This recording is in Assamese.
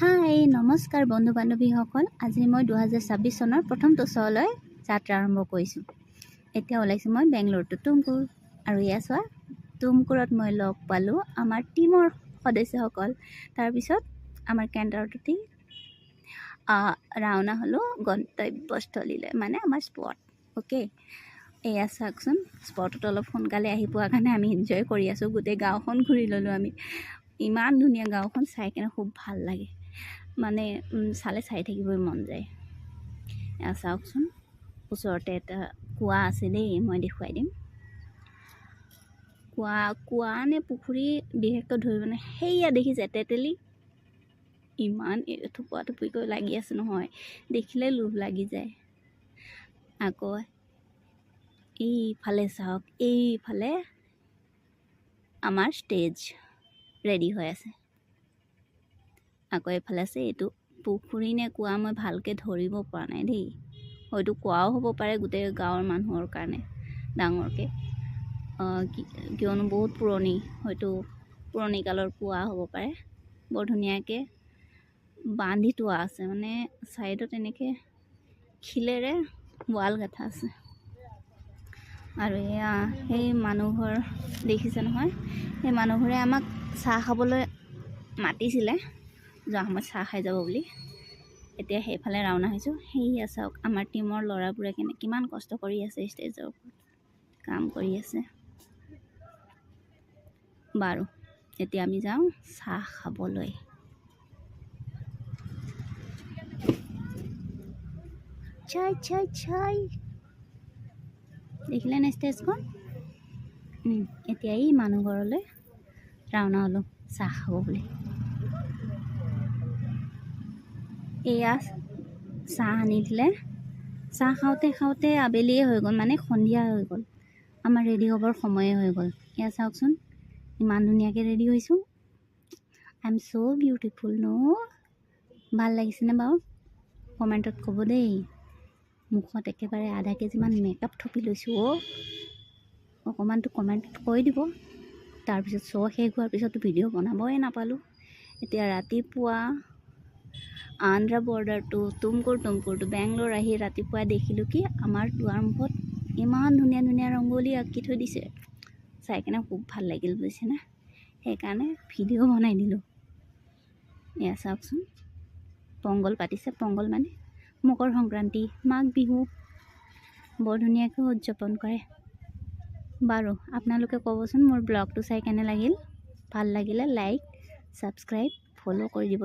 হাই নমস্কাৰ বন্ধু বান্ধৱীসকল। আজি মই 2026 চনৰ প্ৰথম টচলৈ যাত্ৰা আৰম্ভ কৰিছোঁ। এতিয়া ওলাইছোঁ মই বেংগলোৰ টু তুমকুৰ, আৰু এয়া চোৱা তুমকুৰত মই লগ পালোঁ আমাৰ টীমৰ সদস্যসকল। তাৰপিছত আমাৰ কেণ্টাৰটি ৰাওনা হ'লোঁ গন্তব্যস্থলীলৈ, মানে আমাৰ স্পট। অ'কে, এয়া চাওকচোন, স্পটত অলপ সোনকালে আহি পোৱাৰ কাৰণে আমি এনজয় কৰি আছোঁ। গোটেই গাঁওখন ঘূৰি ল'লোঁ আমি। ইমান ধুনীয়া গাঁওখন, চাই কেনে খুব ভাল লাগে, মানে চালে চাই থাকিবই মন যায়। এয়া চাওকচোন, ওচৰতে এটা কুঁৱা আছে দেই, মই দেখুৱাই দিম। কুঁৱা নে পুখুৰী বিশেষকৈ ধৰিব নাই। সেয়া দেখিছে তেতেলী, ইমান থোপা থুপিকৈ লাগি আছে নহয়, দেখিলে লোভ লাগি যায়। আকৌ এইফালে চাওক, এইফালে আমাৰ ষ্টেজ ৰেডি হৈ আছে। আকৌ এইফালে আছে, এইটো পুখুৰী নে কুঁৱা মই ভালকৈ ধৰিব পৰা নাই দেই, হয়তো কুঁৱাও হ'ব পাৰে গোটেই গাঁৱৰ মানুহৰ কাৰণে ডাঙৰকৈ, কিয়নো বহুত পুৰণি, হয়তো পুৰণি কালৰ কুঁৱা হ'ব পাৰে। বৰ ধুনীয়াকৈ বান্ধি থোৱা আছে, মানে ছাইডত এনেকৈ শিলেৰে ৱাল গাঠা আছে। আৰু এয়া সেই মানুহঘৰ দেখিছে নহয়, সেই মানুহঘৰে আমাক চাহ খাবলৈ মাতিছিলে, যোৱা সময়ত চাহ খাই যাব বুলি। এতিয়া সেইফালে ৰাওনা হৈছোঁ। সেয়া চাওক, আমাৰ টীমৰ ল'ৰাবোৰে কিমান কষ্ট কৰি আছে, ষ্টেজৰ ওপৰত কাম কৰি আছে। বাৰু এতিয়া আমি যাওঁ চাহ খাবলৈ। চাই দেখিলে নে ষ্টেজখন? এতিয়া এই মানুহ ঘৰলৈ ৰাওনা হ'লোঁ চাহ খাব বুলি। এয়া চাহ আনি দিলে, চাহ খাওঁতে খাওঁতে আবেলিয়ে হৈ গ'ল, মানে সন্ধিয়া হৈ গ'ল, আমাৰ ৰেডি হ'বৰ সময়ে হৈ গ'ল। এয়া চাওকচোন, ইমান ধুনীয়াকৈ ৰেডি হৈছোঁ। আই এম ছ' বিউটিফুল ন? ভাল লাগিছেনে বাৰু? কমেণ্টত ক'ব দেই। মুখত একেবাৰে আধা কেজিমান মেকআপ থপি লৈছোঁ। অকণমানটো কমেণ্টত কৈ দিব। তাৰপিছত শ্ব' শেষ হোৱাৰ পিছতো ভিডিঅ' বনাবই নাপালোঁ। এতিয়া ৰাতিপুৱা Andhra border two Tumkur two Bangalore আহি ৰাতিপুৱা দেখিলোঁ কি আমাৰ দুৱাৰমুখত ইমান ধুনীয়া ধুনীয়া ৰংগলী আঁকি থৈ দিছে। চাই কেনে খুব ভাল লাগিল বুজিছেনে, সেইকাৰণে ভিডিঅ' বনাই দিলোঁ। এয়া চাওকচোন, পংগল পাতিছে। পংগল মানে মকৰ সংক্ৰান্তি, মাঘ বিহু বৰ ধুনীয়াকৈ উদযাপন কৰে। বাৰু আপোনালোকে ক'বচোন মোৰ ব্লগটো চাই কেনে লাগিল। ভাল লাগিলে লাইক, ছাবস্ক্ৰাইব, ফ'ল' কৰি দিব।